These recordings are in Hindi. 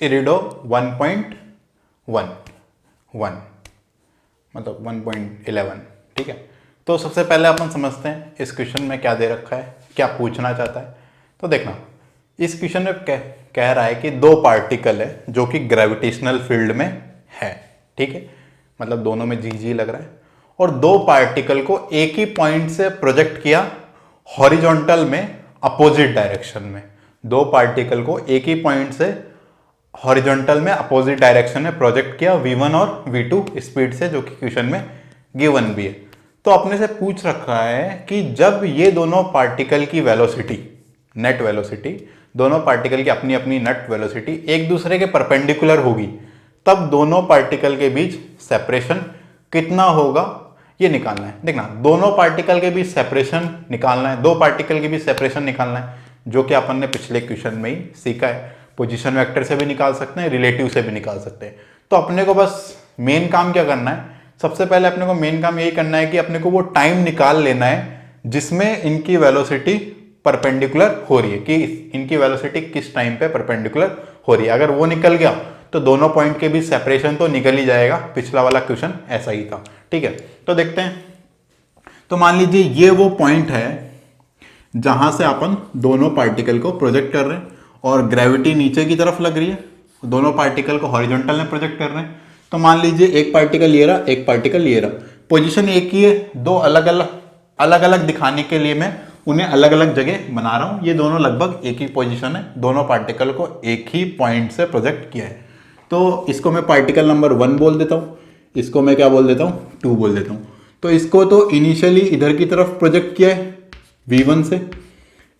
इरिडो 1.1 मतलब 1.11, ठीक है। तो सबसे पहले अपन समझते हैं इस क्वेश्चन में क्या दे रखा है, क्या पूछना चाहता है। तो देखना, इस क्वेश्चन में कह रहा है कि दो पार्टिकल है जो कि ग्रेविटेशनल फील्ड में है, ठीक है, मतलब दोनों में जी जी लग रहा है, और दो पार्टिकल को एक ही पॉइंट से प्रोजेक्ट किया हॉरिजॉन्टल में अपोजिट डायरेक्शन में। दो पार्टिकल को एक ही पॉइंट से हॉरिजॉन्टल में अपोजिट डायरेक्शन में प्रोजेक्ट किया v1 और v2 स्पीड से, जो कि क्वेश्चन में गिवन भी है। तो अपने से पूछ रखा है कि जब ये दोनों पार्टिकल की वेलोसिटी, नेट वेलोसिटी, दोनों पार्टिकल की अपनी अपनी नेट वेलोसिटी एक दूसरे के परपेंडिकुलर होगी, तब दोनों पार्टिकल के बीच सेपरेशन कितना होगा ये निकालना है। देखना, दोनों पार्टिकल के बीच सेपरेशन निकालना है, दो पार्टिकल के बीच सेपरेशन निकालना है, जो कि अपन ने पिछले क्वेश्चन में ही सीखा है। पोजीशन वेक्टर से भी निकाल सकते हैं, रिलेटिव से भी निकाल सकते हैं। तो अपने को बस मेन काम क्या करना है, सबसे पहले अपने को मेन काम यही करना है कि अपने को वो टाइम निकाल लेना है जिसमें इनकी वेलोसिटी परपेंडिकुलर हो रही है, कि इनकी वेलोसिटी किस टाइम पे परपेंडिकुलर हो रही है। अगर वो निकल गया तो दोनों पॉइंट के बीच सेपरेशन तो निकल ही जाएगा। पिछला वाला क्वेश्चन ऐसा ही था, ठीक है। तो देखते हैं। तो मान लीजिए ये वो पॉइंट है जहां से अपन दोनों पार्टिकल को प्रोजेक्ट कर रहे हैं और ग्रेविटी नीचे की तरफ लग रही है, दोनों पार्टिकल को हॉरिजॉन्टल में प्रोजेक्ट कर रहे हैं। तो मान लीजिए एक पार्टिकल ये रहा, एक पार्टिकल ये रहा, पोजीशन एक ही है, दो अलग अलग दिखाने के लिए मैं उन्हें अलग अलग जगह बना रहा हूं। ये दोनों लगभग एक ही पोजीशन है, दोनों पार्टिकल को एक ही पॉइंट से प्रोजेक्ट किया है। तो इसको मैं पार्टिकल नंबर 1 बोल देता हूं, इसको मैं क्या बोल देता हूं, 2 बोल देता हूं। तो इसको तो इनिशियली इधर की तरफ प्रोजेक्ट किया है v1 से,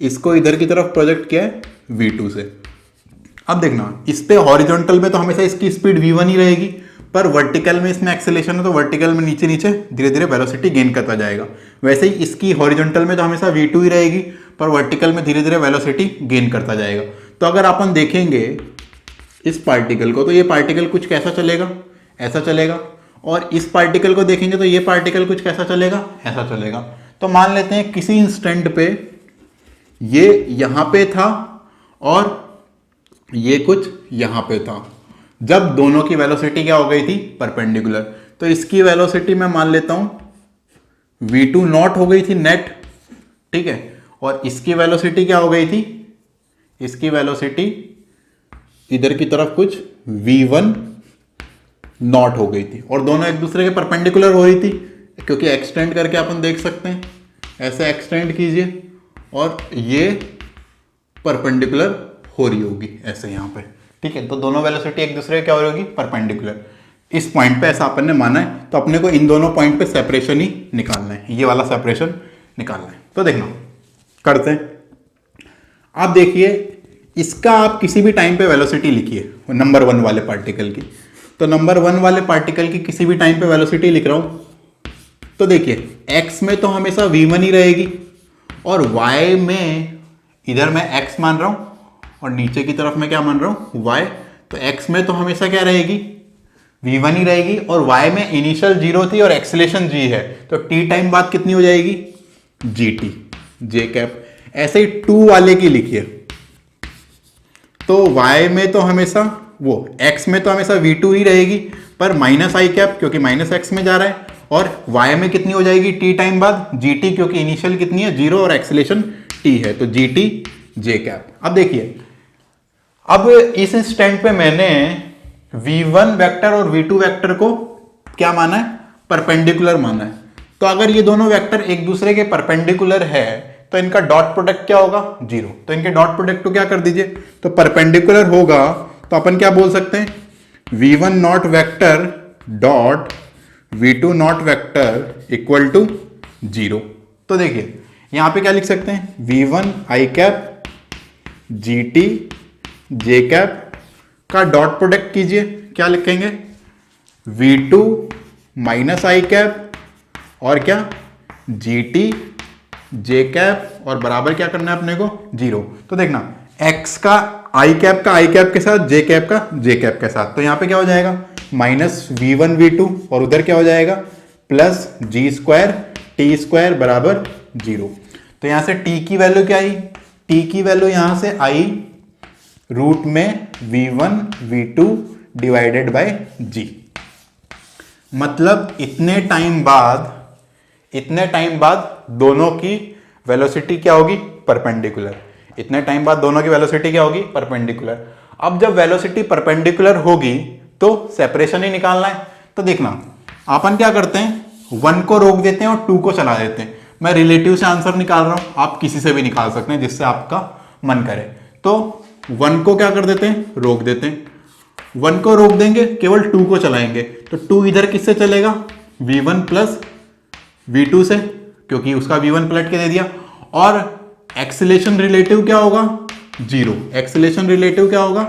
इसको इधर की तरफ प्रोजेक्ट किया है v2 से। अब देखना, इस पे हॉरिजॉन्टल में तो हमेशा इसकी स्पीड v1 ही रहेगी, पर वर्टिकल में इसमें एक्सेलेरेशन है तो वर्टिकल में नीचे नीचे धीरे धीरे वेलोसिटी गेन करता जाएगा। वैसे ही इसकी हॉरिजॉन्टल में तो हमेशा v2 ही रहेगी, पर वर्टिकल में धीरे धीरे वेलोसिटी गेन करता जाएगा। तो अगर अपन देखेंगे इस पार्टिकल को, तो ये पार्टिकल कुछ कैसा चलेगा, ऐसा चलेगा, और इस पार्टिकल को देखेंगे तो ये पार्टिकल कुछ कैसा चलेगा, ऐसा चलेगा। तो मान लेते हैं किसी इंस्टेंट पे ये यहां पे था और ये कुछ यहां पे था, जब दोनों की वेलोसिटी क्या हो गई थी, परपेंडिकुलर। तो इसकी वेलोसिटी मैं मान लेता हूं v2 नॉट हो गई थी नेट, ठीक है, और इसकी वेलोसिटी क्या हो गई थी, इसकी वेलोसिटी इधर की तरफ कुछ v1 नॉट हो गई थी, और दोनों एक दूसरे के परपेंडिकुलर हो रही थी, क्योंकि एक्सटेंड करके अपन देख सकते हैं, ऐसे एक्सटेंड कीजिए और ये परपेंडिकुलर हो रही होगी ऐसे यहाँ पे, ठीक है। तो दोनों वेलोसिटी एक दूसरे क्या हो रही होगी, परपेंडिकुलर। इस पॉइंट पे ऐसा अपन ने माना है, तो अपने को इन दोनों पॉइंट पे सेपरेशन ही निकालना है, ये वाला सेपरेशन निकालना है। तो देखना, करते हैं। आप देखिए, इसका आप किसी भी टाइम पे वेलोसिटी लिखिए नंबर 1 वाले पार्टिकल की। तो नंबर 1 वाले पार्टिकल की किसी भी टाइम पे वेलोसिटी लिख रहा हूं, तो देखिए x में तो हमेशा v1 ही रहेगी, और y में इधर मैं x मान रहा हूं और नीचे की तरफ मैं क्या मान रहा हूं, y। तो x में तो हमेशा क्या रहेगी, v1 ही रहेगी, और y में इनिशियल 0 थी और एक्सेलेरेशन g है, तो t टाइम बाद कितनी हो जाएगी, gt, j कैप। ऐसे ही 2 वाले की लिखिए, तो y में तो हमेशा वो x में तो हमेशा v2 ही रहेगी, पर माइनस आई कैप क्योंकि माइनस x में जा रहा है, और y में कितनी हो जाएगी t टाइम बाद, gt, क्योंकि इनिशियल कितनी है 0 और एक्सेलेरेशन t है, तो gt j कैप। अब देखिए, अब इस इंस्टेंट पे मैंने v1 वेक्टर और v2 वेक्टर को क्या माना है, परपेंडिकुलर माना है। तो अगर ये दोनों वेक्टर एक दूसरे के परपेंडिकुलर है तो इनका डॉट प्रोडक्ट क्या होगा, 0। तो इनके डॉट प्रोडक्ट को क्या कर दीजिए, तो परपेंडिकुलर होगा, तो अपन क्या बोल सकते हैं, v1 naught vector dot v2 naught vector equal to 0। तो देखिए यहां पे क्या लिख सकते हैं, v1 आई कैप gt j कैप का डॉट प्रोडक्ट कीजिए, क्या लिखेंगे, v2 माइनस आई कैप और क्या, gt j कैप, और बराबर क्या करना है अपने को, 0। तो देखना, x का आई कैप के साथ, j कैप का j कैप के साथ, तो यहां पे क्या हो जाएगा, माइनस v1 v2, और उधर क्या हो जाएगा, plus g square t square बराबर 0। तो यहां से t की वैल्यू क्या आई, t की वैल्यू यहां से आई रूट में v1 v2 divided by g। मतलब इतने टाइम बाद दोनों की वेलोसिटी क्या होगी, परपेंडिकुलर। इतने टाइम बाद दोनों की वेलोसिटी क्या होगी, परपेंडिकुलर। अब जब वेलोसिटी परपेंडिकुलर होगी तो सेपरेशन ही निकालना है। तो देखना अपन क्या करते हैं, 1 को रोक देते हैं और 2 को चला देते हैं। मैं रिलेटिव से आंसर निकाल रहा हूं, आप किसी से भी निकाल सकते हैं जिससे आपका मन करे। तो 1 को क्या कर देते हैं, रोक देते हैं। 1 को रोक देंगे, केवल 2 को चलाएंगे। तो 2 इधर किससे चलेगा, v1 प्लस v2 से, क्योंकि उसका v1 पलट के दे दिया। और एक्सीलेशन रिलेटिव क्या होगा, 0। एक्सीलेशन रिलेटिव क्या होगा,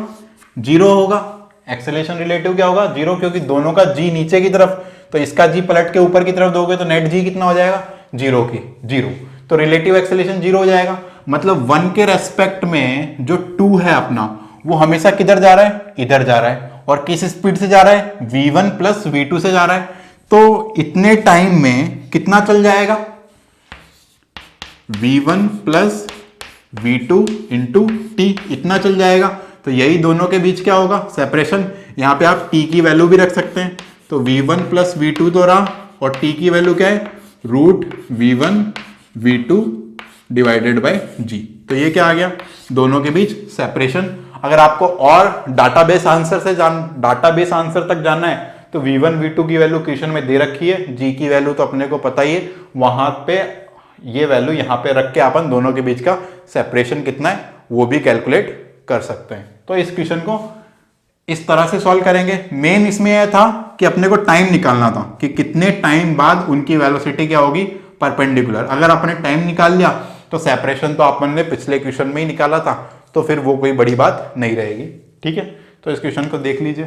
0 होगा। एक्सीलेशन रिलेटिव क्या होगा, 0, क्योंकि दोनों का g नीचे की तरफ, तो इसका g पलट के ऊपर की तरफ दोगे तो नेट g कितना हो जाएगा, 0 तो रिलेटिव एक्सीलेशन 0 हो जाएगा। मतलब 1 के रेस्पेक्ट में जो 2 है अपना, वो हमेशा किधर जा रहा है, इधर जा रहा है। और किस स्पीड से जा रहा है, v1 प्लस v2 से जा रहा है। तो इतने टाइम में कितना चल जाएगा, v1 plus v2 into T, इतना चल जाएगा। तो यही दोनों के बीच क्या होगा, सेपरेशन। यहां पे आप t की वैल्यू भी रख सकते हैं। तो v1 प्लस v2 तो रहा, और t की वैल्यू क्या है, root v1 v2 divided by g। तो ये क्या आ गया, दोनों के बीच सेपरेशन। अगर आपको और डाटाबेस आंसर तक जानना है तो v1 v2 की वैल्यू क्वेश्चन में दे रखी है, g की वैल्यू तो अपने को पता ही है। वहां पे ये वैल्यू यहां पे रख के अपन दोनों के बीच का सेपरेशन कितना है वो भी कैलकुलेट कर सकते हैं। तो इस क्वेश्चन को इस तरह से सॉल्व करेंगे। मेन इसमें यह था कि अपने को टाइम निकालना था कि कितने टाइम बाद उनकी वेलोसिटी क्या होगी, परपेंडिकुलर। अगर आपने टाइम निकाल लिया तो सेपरेशन तो अपन ने पिछले क्वेश्चन में ही निकाला था, तो फिर वो कोई बड़ी बात नहीं रहेगी। ठीक है, तो इस क्वेश्चन को देख लीजिए।